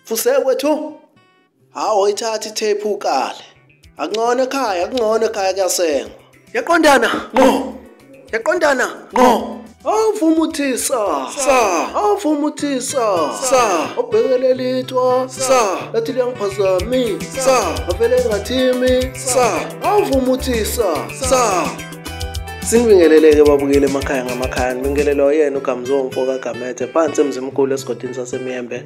Fusekwethu, hawo ithatha itape ukale. Akungona ekhaya kuyasengwa. Yaqondana, ngo. Yaqondana, ngo. Awufumuthisa, awufumuthisa, obhekele lithwa, lathi liyangiphazamisa, avele ngathimi, awufumuthisa, Sinibingeleleke babukele emakhaya ngamakhaya. Nibingelelwa yena uGamzo Mfoka Gamethe phansi emzimkhulu esigodini saseMiyembe.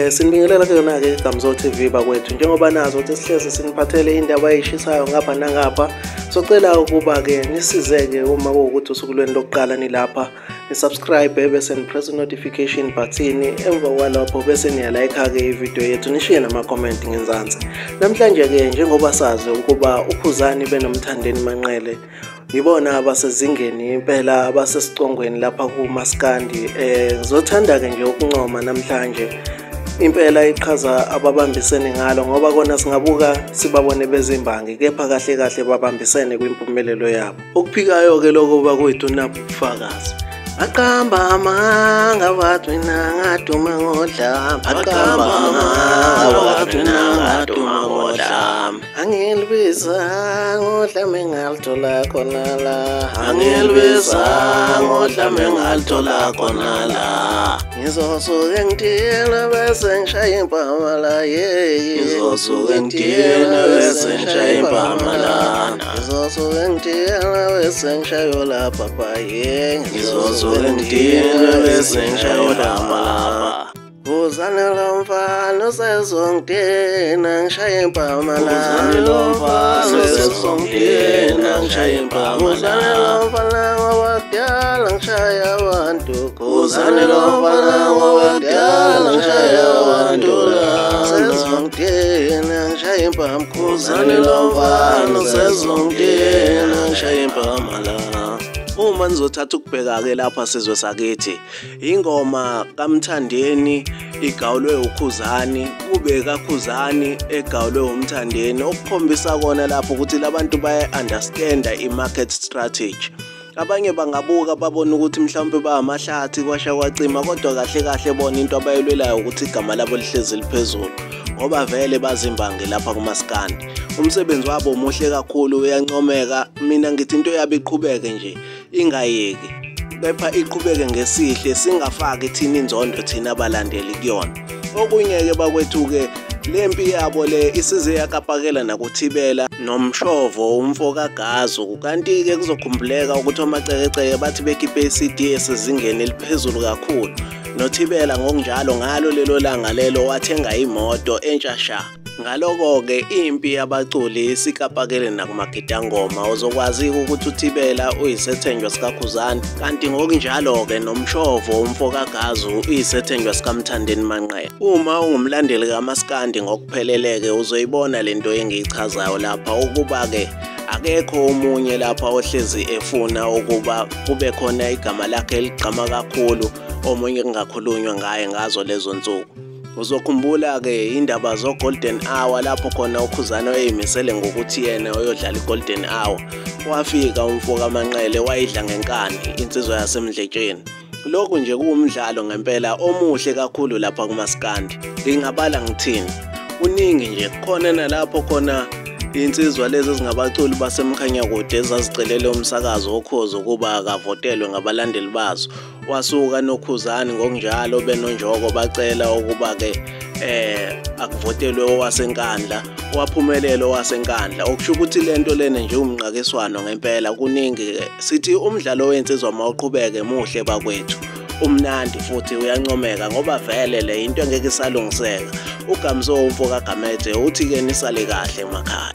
Sinibingelela kuyona ke Gamzo TV bakwethu. Njengoba nazo ukuthi sihleze siniphathele indaba eyishisayo ngapha nangapha. Socela ukuba ke nisizeke uma kuwukuthi usukulweni lokuqala nilapha. Ni-subscribe bese ni-press notification button, emva kwalapho bese niya-like ke ivideo yethu, nishiye nama-comment ngenzansi. Namhlanje ke njengoba sazi ukuba uKhuzani benomthandeni Manqele yibona abasezingeni impela abasesicongweni lapha kuMaskandi. Ngizothanda ke nje ukuncoma namhlanje impela iqhaza ababambisene ngalo, ngoba kona singabuka sibabone bezimbangi kepha kahle kahle babambisene kwimpumelelo yabo. Okuphikayo ke lokho bakwethu nabufakazi. Aqamba amanga wathi mina ngaduma ngodlame, aqamba amanga wathi mina ngaduma ngodlame, angilibisa ngodlame ngalithola khona la, angilibisa ngodlame ngalithola khona la, ngizosuke ngithela bese ngishaya impama la, ngizosuke ngithela bese ngishaya impama la, ngizosuke ngithela bese ngishaya la papa ngizosuke ngithela bese ngishaya la mama. Khuzani lo mfana sezongithena ngishaya impama la, Khuzani lo mfana sezongithena ngishaya impama la, Khuzani lo mfana ngowakudala ngishaya abantu, Khuzani lo mfana ngowakudala ngishaya abantu la, sezongithena ngishaya impama, Khuzani lo mfana sezongithena ngishaya impama la. Uma nizothatha ukubheka ke lapha sizwe sakithi, ingoma kaMthandeni igawulwe uKhuzani, kube kaKhuzani egawulwe uMthandeni, okukhombisa kona lapho ukuthi labantu baya-understanda i-market strategy. Abanye bangabuka babona ukuthi mhlawumbe bayamahlathi kwasha kwacima, kodwa kahle kahle bona into abayilwelayo ukuthi igama labo lihlezi liphezulu, ngoba vele bazimbangi lapha kuMaskandi. Umsebenzi wabo muhle kakhulu, uyancomeka. Mina ngithi into yabo iqhubeke nje, ingayeki, kepha iqhubeke ngesihle, singafaki thina inzondo thina abalandeli kuyona. Okunye ke bakwethu ke lempi yabo le isize yakapakela nakuthibela nomshovo umfoka Gazo, kanti ke kuzokhumbuleka ukuthi omacekeceke bathi bekhiphe iCD esezingeni eliphezulu kakhulu. Nothibela ngokunjalo ngalo lelo langa lelo wathenga imoto entshasha. Ngaloko ke impi yabaculi isikapakele nakumagidangoma, uzokwazi ukuthi uThibela uyisethenjwa sikaKhuzani, kanti ngokunjalo ke nomshovo umfoka Gazo uyisethenjwa sikaMthandeni Manqele. Uma ungumlandeli kaMaskandi ngokupheleleke uzoyibona lento engiyichazayo lapha, ukuba ke akekho omunye lapha ohlezi efuna ukuba kube khona igama lakhe ligqama kakhulu, omunye kungakhulunywa ngaye ngazo lezo nsuku. Uzokhumbula ke indaba zo Golden Hour lapho khona uKhuzani wayemisele ngokuthi yena uyodlala iGolden Hour. Wafika umfoka Manqele wayidla ngenkani insizwa yasemdletsheni. Lokhu nje kuwumdlalo ngempela omuhle kakhulu lapha kuMaskandi. Ngingabala ngithini, kuningi nje khona nalapho khona insizwa lezi ezingabaculi basemkhanya kude ezazicelela umsakazo Ukhozi ukuba akavotelwe ngabalandeli bazo. Wasuka noKhuzani ngokunjalo benonjoko bacela ukuba ke akuvotelwe owasenkandla, waphumelela owasenkandla. Okusho ukuthi lento lena nje umnqakiswano ngempela kuningi. Sithi umdlalo wensizwa mawuqhubeke muhle bakwethu, umnandi futhi uyancomeka, ngoba vele le into engeke isalungiseka. uGamzo Mfoka Gamethe uthi ke nisale kahle emakhaya.